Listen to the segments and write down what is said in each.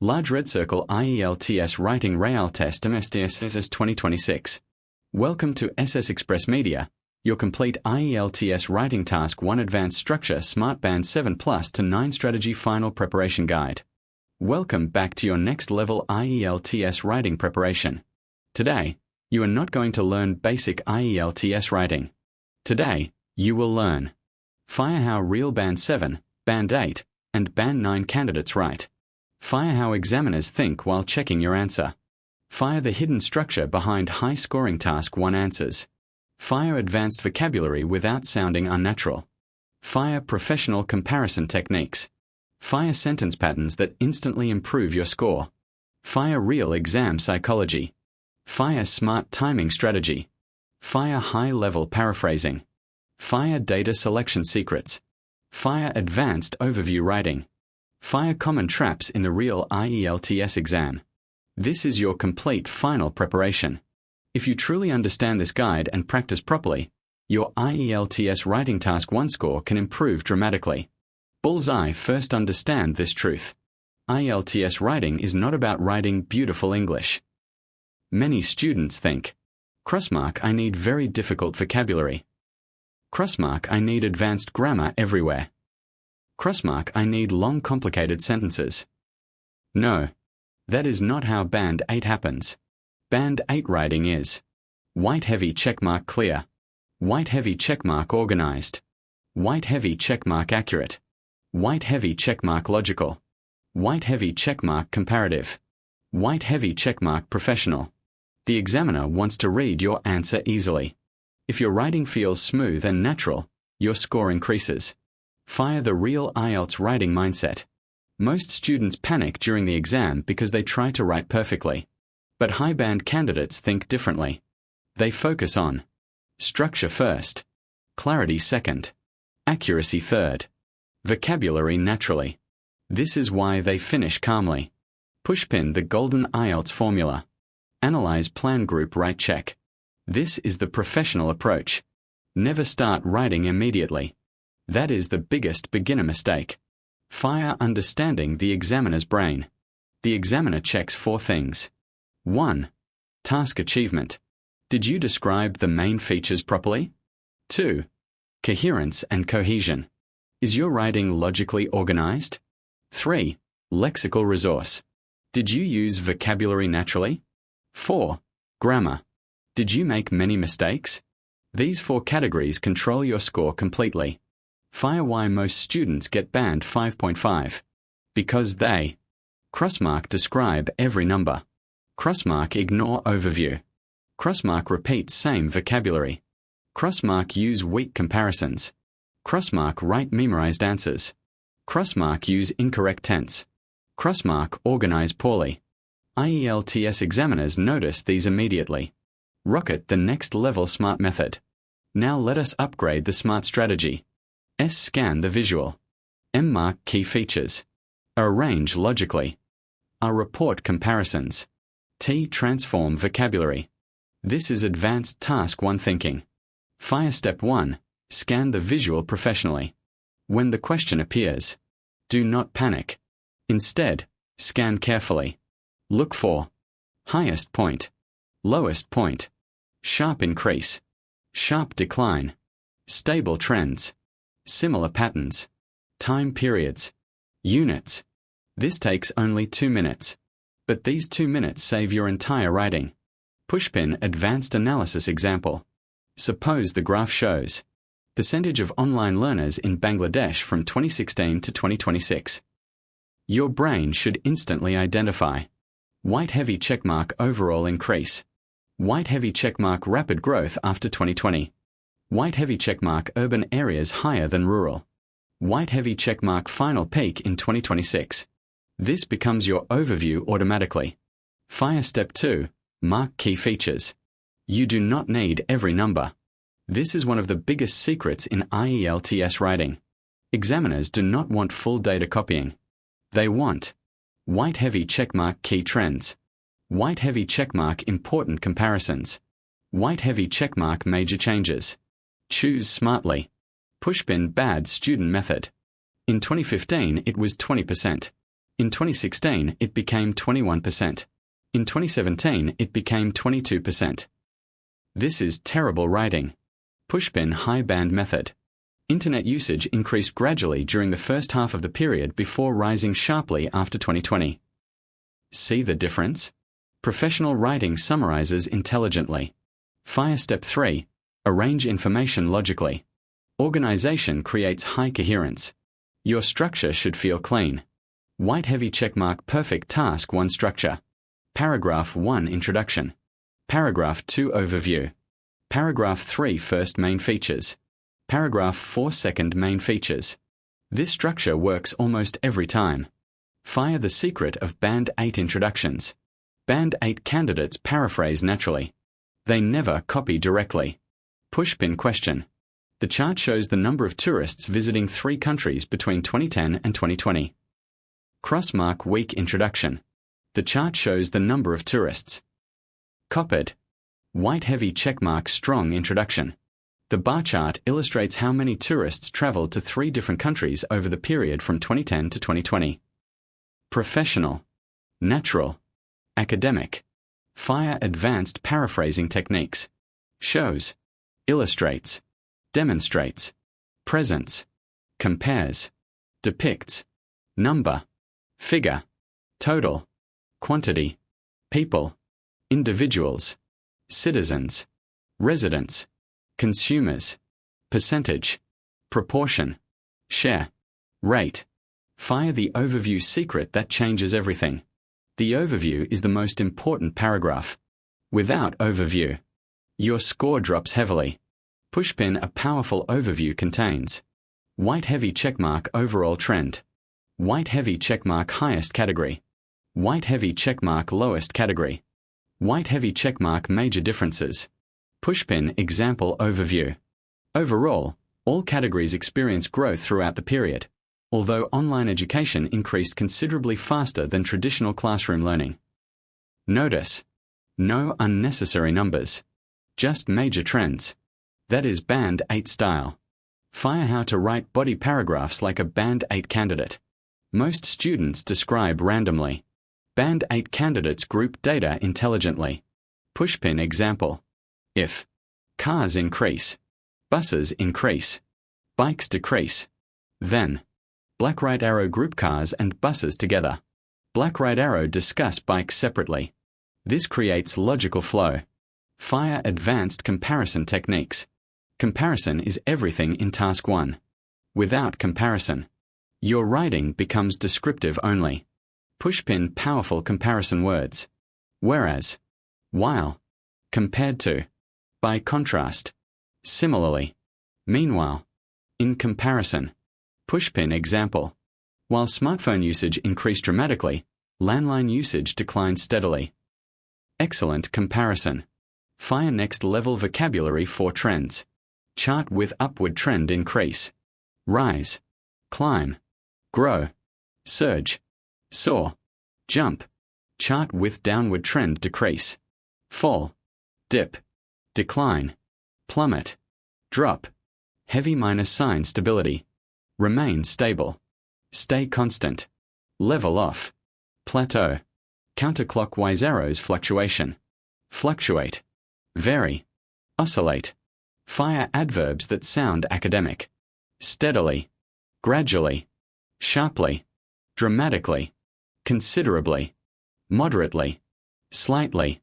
Large red circle IELTS Writing Real Test MSTSS 2026. Welcome to SS Express Media, your complete IELTS Writing Task 1 Advanced Structure Smart Band 7 Plus to 9 Strategy Final Preparation Guide. Welcome back to your next level IELTS writing preparation. Today, you are not going to learn basic IELTS writing. Today, you will learn how real Band 7, Band 8, and Band 9 candidates write. How examiners think while checking your answer. The hidden structure behind high-scoring Task 1 answers. Advanced vocabulary without sounding unnatural. Professional comparison techniques. Sentence patterns that instantly improve your score. Real exam psychology. Smart timing strategy. High-level paraphrasing. Data selection secrets. Advanced overview writing. Common traps in the real IELTS exam. This is your complete final preparation. If you truly understand this guide and practice properly, your IELTS Writing Task 1 score can improve dramatically. Bullseye. First, understand this truth. IELTS writing is not about writing beautiful English. Many students think, crossmark, I need very difficult vocabulary. Crossmark, I need advanced grammar everywhere. Crossmark, I need long complicated sentences. No. That is not how Band 8 happens. Band 8 writing is white heavy checkmark clear, white heavy checkmark organized, white heavy checkmark accurate, white heavy checkmark logical, white heavy checkmark comparative, white heavy checkmark professional. The examiner wants to read your answer easily. If your writing feels smooth and natural, your score increases. The real IELTS writing mindset. Most students panic during the exam because they try to write perfectly. But high-band candidates think differently. They focus on structure first, clarity second, accuracy third, vocabulary naturally. This is why they finish calmly. Pushpin the golden IELTS formula. Analyze, plan, group, write, check. This is the professional approach. Never start writing immediately. That is the biggest beginner mistake. Understanding the examiner's brain. The examiner checks 4 things. 1. Task achievement. Did you describe the main features properly? 2. Coherence and cohesion. Is your writing logically organized? 3. Lexical resource. Did you use vocabulary naturally? 4. Grammar. Did you make many mistakes? These 4 categories control your score completely. Why most students get Band 5.5. Because they crossmark describe every number. Crossmark ignore overview. Crossmark repeat same vocabulary. Crossmark use weak comparisons. Crossmark write memorized answers. Crossmark use incorrect tense. Crossmark organize poorly. IELTS examiners notice these immediately. Rocket the next level smart method. Now let us upgrade the smart strategy. S. Scan the visual. M. Mark key features. Arrange logically. R. Report comparisons. T. Transform vocabulary. This is advanced Task 1 thinking. Step 1. Scan the visual professionally. When the question appears, do not panic. Instead, scan carefully. Look for highest point, lowest point, sharp increase, sharp decline, stable trends, similar patterns, time periods, units. This takes only 2 minutes. But these 2 minutes save your entire writing. Pushpin advanced analysis example. Suppose the graph shows percentage of online learners in Bangladesh from 2016 to 2026. Your brain should instantly identify white heavy checkmark overall increase, white heavy checkmark rapid growth after 2020, white heavy checkmark urban areas higher than rural, white heavy checkmark final peak in 2026. This becomes your overview automatically. Step 2. Mark key features. You do not need every number. This is one of the biggest secrets in IELTS writing. Examiners do not want full data copying. They want white heavy checkmark key trends, white heavy checkmark important comparisons, white heavy checkmark major changes. Choose smartly. Pushpin bad student method. In 2015, it was 20%. In 2016, it became 21%. In 2017, it became 22%. This is terrible writing. Pushpin high band method. Internet usage increased gradually during the first half of the period before rising sharply after 2020. See the difference? Professional writing summarizes intelligently. Fire step 3. Arrange information logically. Organization creates high coherence. Your structure should feel clean. White heavy checkmark perfect task 1 structure. Paragraph 1 introduction. Paragraph 2 overview. Paragraph 3 first main features. Paragraph 4 second main features. This structure works almost every time. Fire the secret of Band 8 introductions. Band 8 candidates paraphrase naturally. They never copy directly. Pushpin question. The chart shows the number of tourists visiting 3 countries between 2010 and 2020. Crossmark weak introduction. The chart shows the number of tourists. Copied. White heavy checkmark strong introduction. The bar chart illustrates how many tourists traveled to 3 different countries over the period from 2010 to 2020. Professional. Natural. Academic. Fire advanced paraphrasing techniques. Shows. Illustrates. Demonstrates. Presents. Compares. Depicts. Number. Figure. Total. Quantity. People. Individuals. Citizens. Residents. Consumers. Percentage. Proportion. Share. Rate. Fire the overview secret that changes everything. The overview is the most important paragraph. Without overview, your score drops heavily. Pushpin a powerful overview contains. White heavy checkmark overall trend. White heavy checkmark highest category. White heavy checkmark lowest category. White heavy checkmark major differences. Pushpin example overview. Overall, all categories experience growth throughout the period, although online education increased considerably faster than traditional classroom learning. Notice: no unnecessary numbers. Just major trends. That is Band 8 style. Fire how to write body paragraphs like a Band 8 candidate. Most students describe randomly. Band 8 candidates group data intelligently. Pushpin example. If cars increase, buses increase, bikes decrease, then black right arrow group cars and buses together. Black right arrow discuss bikes separately. This creates logical flow. Fire advanced comparison techniques. Comparison is everything in task 1. Without comparison, your writing becomes descriptive only. Pushpin powerful comparison words. Whereas, while, compared to, by contrast, similarly, meanwhile, in comparison. Pushpin example. While smartphone usage increased dramatically, landline usage declined steadily. Excellent comparison. Fire next level vocabulary for trends. Chart with upward trend increase. Rise. Climb. Grow. Surge. Soar. Jump. Chart with downward trend decrease. Fall. Dip. Decline. Plummet. Drop. Heavy minus sign stability. Remain stable. Stay constant. Level off. Plateau. Counterclockwise arrows fluctuation. Fluctuate. Vary. Oscillate. Fire adverbs that sound academic. Steadily. Gradually. Sharply. Dramatically. Considerably. Moderately. Slightly.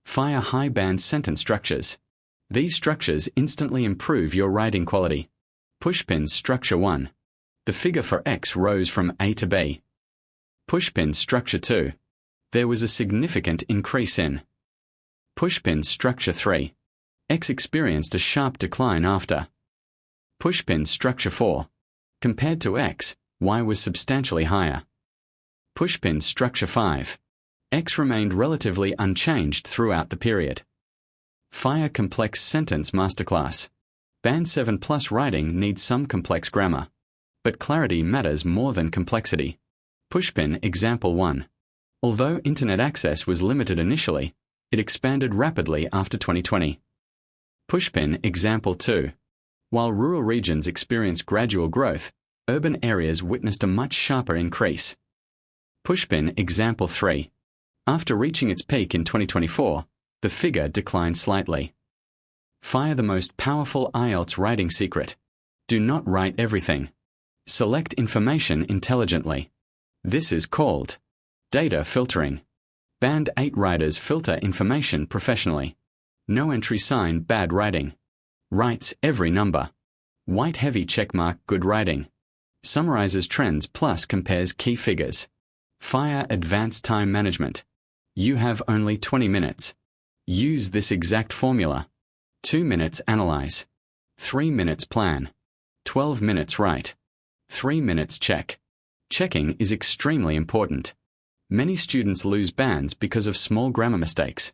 Fire high band sentence structures. These structures instantly improve your writing quality. Pushpin structure 1. The figure for X rose from A to B. Pushpin structure 2. There was a significant increase in. Pushpin structure 3. X experienced a sharp decline after. Pushpin structure 4. Compared to X, Y was substantially higher. Pushpin structure 5. X remained relatively unchanged throughout the period. Fire complex sentence masterclass. Band 7 plus writing needs some complex grammar. But clarity matters more than complexity. Pushpin example 1. Although internet access was limited initially, it expanded rapidly after 2020. Pushpin example 2. While rural regions experience gradual growth, Urban areas witnessed a much sharper increase. Pushpin example 3. After reaching its peak in 2024, the figure declined slightly. Fire the most powerful IELTS writing secret. Do not write everything. Select information intelligently. This is called data filtering. Band 8 writers filter information professionally. No entry sign bad writing. Writes every number. White heavy checkmark good writing. Summarizes trends plus compares key figures. Fire advanced time management. You have only 20 minutes. Use this exact formula. 2 minutes analyze. 3 minutes plan. 12 minutes write. 3 minutes check. Checking is extremely important. Many students lose bands because of small grammar mistakes.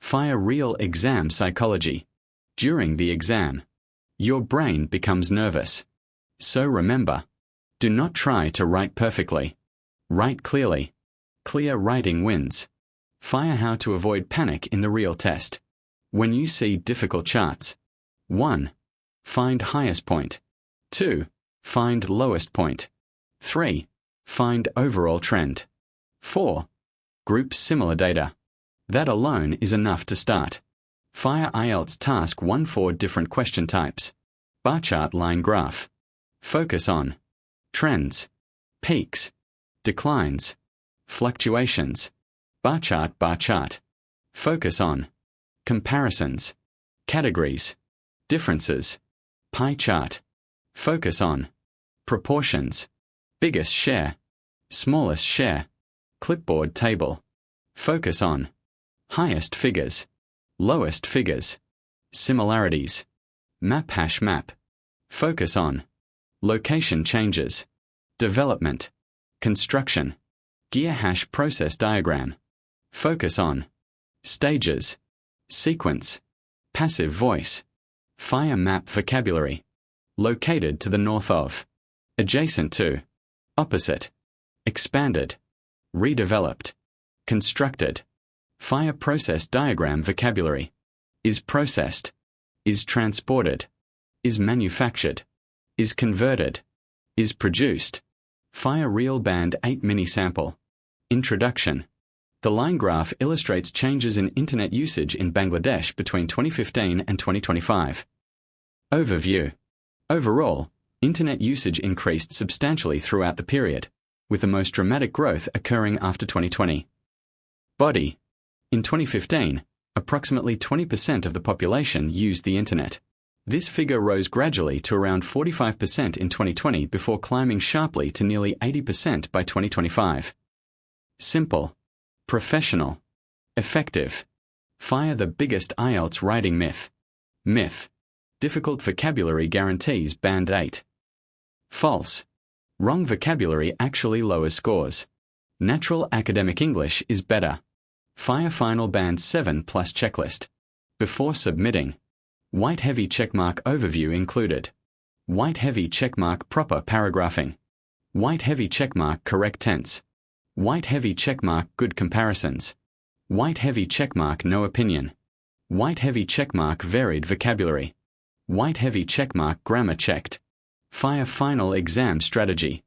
Fire real exam psychology. During the exam, your brain becomes nervous. So remember, do not try to write perfectly. Write clearly. Clear writing wins. Fire how to avoid panic in the real test. When you see difficult charts. 1. Find highest point. 2. Find lowest point. 3. Find overall trend. 4. Group similar data. That alone is enough to start. Fire IELTS Task 1 4 different question types. Bar chart line graph. Focus on trends, peaks, declines, fluctuations. Bar chart. Focus on comparisons, categories, differences. Pie chart. Focus on proportions, biggest share, smallest share. Clipboard table. Focus on highest figures, lowest figures, similarities. Map hash map. Focus on location changes, development, construction. Gear hash process diagram. Focus on stages, sequence, passive voice. Fire map vocabulary. Located to the north of, adjacent to, opposite, expanded, redeveloped, constructed. Fire process diagram vocabulary. Is processed, is transported, is manufactured, is converted, is produced. Fire real band 8 mini sample. Introduction. The line graph illustrates changes in internet usage in Bangladesh between 2015 and 2025. Overview. Overall, internet usage increased substantially throughout the period, with the most dramatic growth occurring after 2020. Body. In 2015, approximately 20% of the population used the internet. This figure rose gradually to around 45% in 2020 before climbing sharply to nearly 80% by 2025. Simple. Professional. Effective. Fire the biggest IELTS writing myth. Myth. Difficult vocabulary guarantees band 8. False. Wrong vocabulary actually lowers scores. Natural academic English is better. Fire final band 7 plus checklist. Before submitting. White heavy checkmark overview included. White heavy checkmark proper paragraphing. White heavy checkmark correct tense. White heavy checkmark good comparisons. White heavy checkmark no opinion. White heavy checkmark varied vocabulary. White heavy checkmark grammar checked. Fire final exam strategy.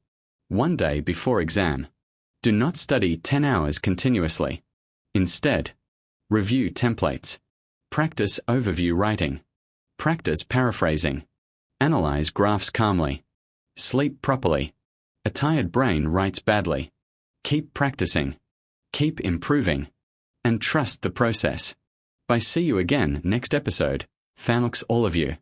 1 day before exam. Do not study 10 hours continuously. Instead, review templates. Practice overview writing. Practice paraphrasing. Analyze graphs calmly. Sleep properly. A tired brain writes badly. Keep practicing. Keep improving. And trust the process. Bye, see you again next episode. Thanks all of you.